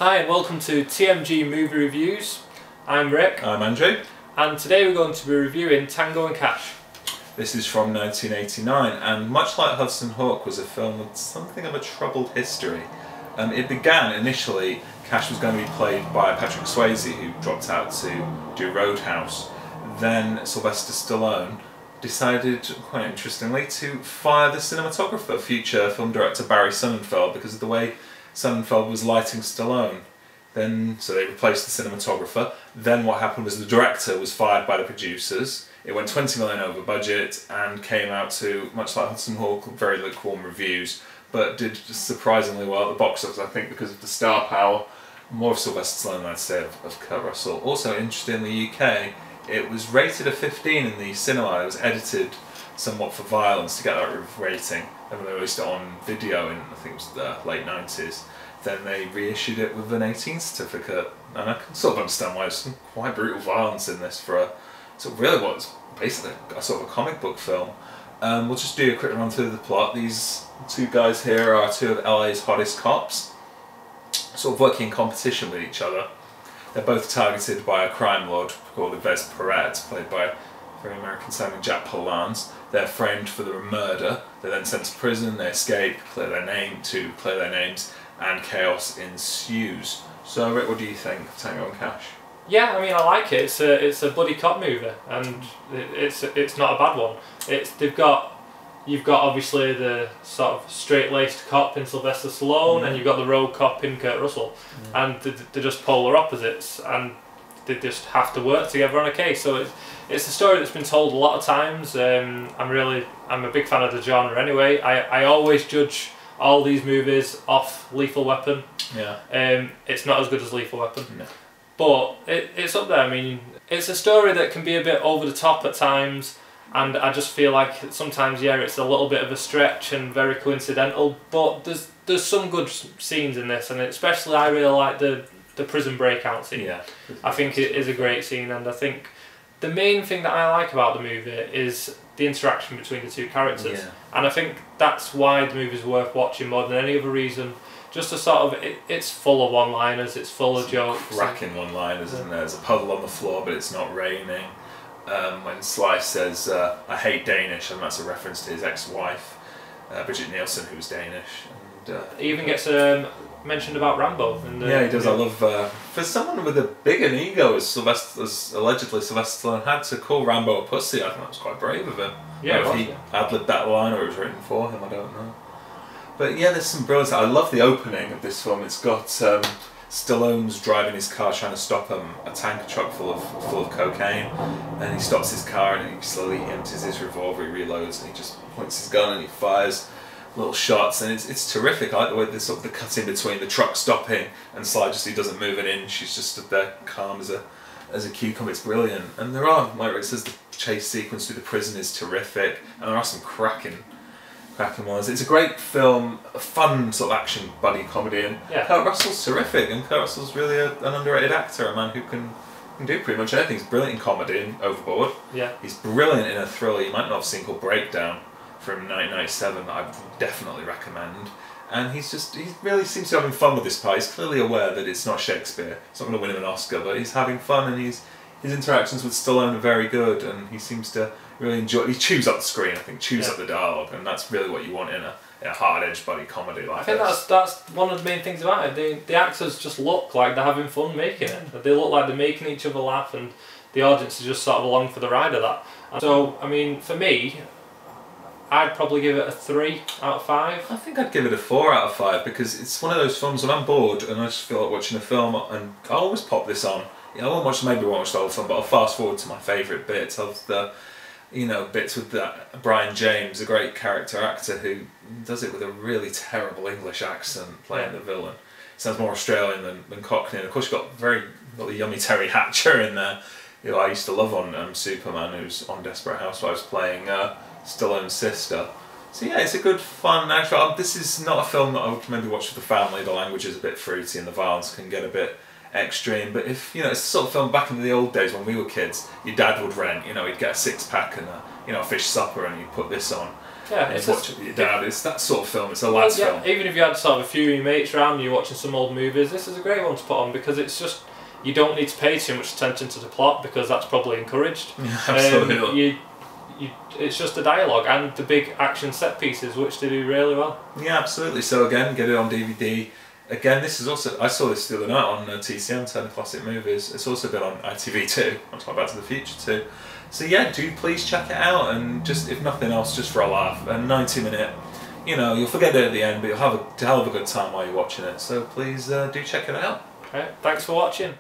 Hi and welcome to TMG Movie Reviews. I'm Rick. I'm Andrew. And today we're going to be reviewing Tango and Cash. This is from 1989, and much like Hudson Hawk was a film with something of a troubled history. It began initially, Cash was going to be played by Patrick Swayze, who dropped out to do Roadhouse. Then Sylvester Stallone decided, quite interestingly, to fire the cinematographer, future film director Barry Sonnenfeld, because of the way Sonnenfeld was lighting Stallone. So they replaced the cinematographer. Then what happened was the director was fired by the producers. It went 20 million over budget and came out to, much like Hudson Hawk, very lukewarm reviews, but did surprisingly well at the box office, I think, because of the star power, more of Sylvester Stallone, I'd say, of Kurt Russell. Also, interesting, in the UK, it was rated a 15 in the cinema. It was edited somewhat for violence to get that rating. And when they released it on video in, I think it was the late 90s, then they reissued it with an 18 certificate. And I can sort of understand why there's some quite brutal violence in this for a sort of really what's basically a sort of a comic book film. We'll just do a quick run through the plot. These two guys here are two of LA's hottest cops, sort of working in competition with each other. They're both targeted by a crime lord called Yves Perret, played by very American sounding Jack Palance. They're framed for the murder. They're then sent to prison. They escape, clear their names, and chaos ensues. So, Rick, what do you think of Tango and Cash? Yeah, I mean, I like it. It's a buddy cop movie, and it's not a bad one. You've got obviously the sort of straight-laced cop in Sylvester Stallone, and you've got the rogue cop in Kurt Russell, and they're just polar opposites, and they just have to work together on a case. So it's a story that's been told a lot of times. I'm a big fan of the genre anyway. I always judge all these movies off Lethal Weapon. Yeah. It's not as good as Lethal Weapon. No. But it's up there. I mean, it's a story that can be a bit over the top at times, and I just feel like sometimes, yeah, it's a little bit of a stretch and very coincidental, but there's some good scenes in this, and especially I really like the prison breakout scene. Yeah. I think it is a great scene, and I think the main thing that I like about the movie is the interaction between the two characters. Yeah. And I think that's why the movie's worth watching more than any other reason. Just to sort of, it's full of one-liners, it's full of jokes. Cracking one-liners, isn't there? There's a puddle on the floor, but it's not raining. When Sly says, I hate Danish, and that's a reference to his ex-wife, Bridget Nielsen, who's Danish. And, he even gets mentioned about Rambo. Yeah, he does. I love, for someone with a big an ego as allegedly Sylvester Stallone had, to call Rambo a pussy, I think that was quite brave of him. Yeah, if he ad-libbed that line or it was written for him, I don't know. But yeah, there's some brilliance. I love the opening of this film. It's got Stallone's driving his car trying to stop a tanker truck full of cocaine, and he stops his car and he slowly empties his revolver, he reloads, and he just points his gun and he fires little shots, and it's terrific. I like the way there's sort of the cut in between the truck stopping and Sly he doesn't move an inch. She's just stood there calm as a cucumber. It's brilliant. And there are, like Rick says, the chase sequence through the prison is terrific, and there are some cracking ones. It's a great film, a fun sort of action buddy comedy, and Kurt Russell's terrific, and Kurt Russell's really an underrated actor, a man who can do pretty much anything. He's brilliant in comedy and Overboard. Yeah. He's brilliant in a thriller you might not have seen called Breakdown from 1997 that I would definitely recommend. And he really seems to be having fun with this part. He's clearly aware that it's not Shakespeare. It's not going to win him an Oscar, but he's having fun, and his interactions with Stallone are very good, and he seems to really enjoy. He chews up the screen, I think, chews up the dialogue, and that's really what you want in a hard-edged buddy comedy like this. I think that's one of the main things about it. The actors just look like they're having fun making it. They look like they're making each other laugh, and the audience is just sort of along for the ride of that. And so, I mean, for me, I'd probably give it a 3 out of 5. I think I'd give it a 4 out of 5, because it's one of those films when I'm bored and I just feel like watching a film, and I'll always pop this on. I won't watch the whole film, but I'll fast forward to my favourite bits of the, bits with that Brian James, a great character actor who does it with a really terrible English accent, playing the villain. Sounds more Australian than Cockney. And of course, you've got the yummy Terry Hatcher in there, who I used to love on Superman, who's on Desperate Housewives, playing Stallone's sister. So yeah, it's a good, fun, actual. This is not a film that I would maybe watch with the family. The language is a bit fruity and the violence can get a bit extreme, but if it's the sort of film back in the old days when we were kids, your dad would rent, he'd get a 6-pack and a fish supper, and you'd put this on. Yeah, it's watch it with your dad. It's that sort of film. It's a lad's film. Even if you had sort of a few of your mates around and you're watching some old movies, this is a great one to put on because it's just, you don't need to pay too much attention to the plot because that's probably encouraged. Absolutely. It's just the dialogue and the big action set pieces, which they do really well. Yeah, absolutely. So again, get it on DVD. Again, this is also, I saw this the other night on TCM, Turner Classic Movies. It's also been on ITV2, much like Back to the Future too. So yeah, do please check it out, and just, if nothing else, just for a laugh. A 90-minute, you know, you'll forget it at the end, but you'll have a hell of a good time while you're watching it. So please do check it out. Okay, thanks for watching.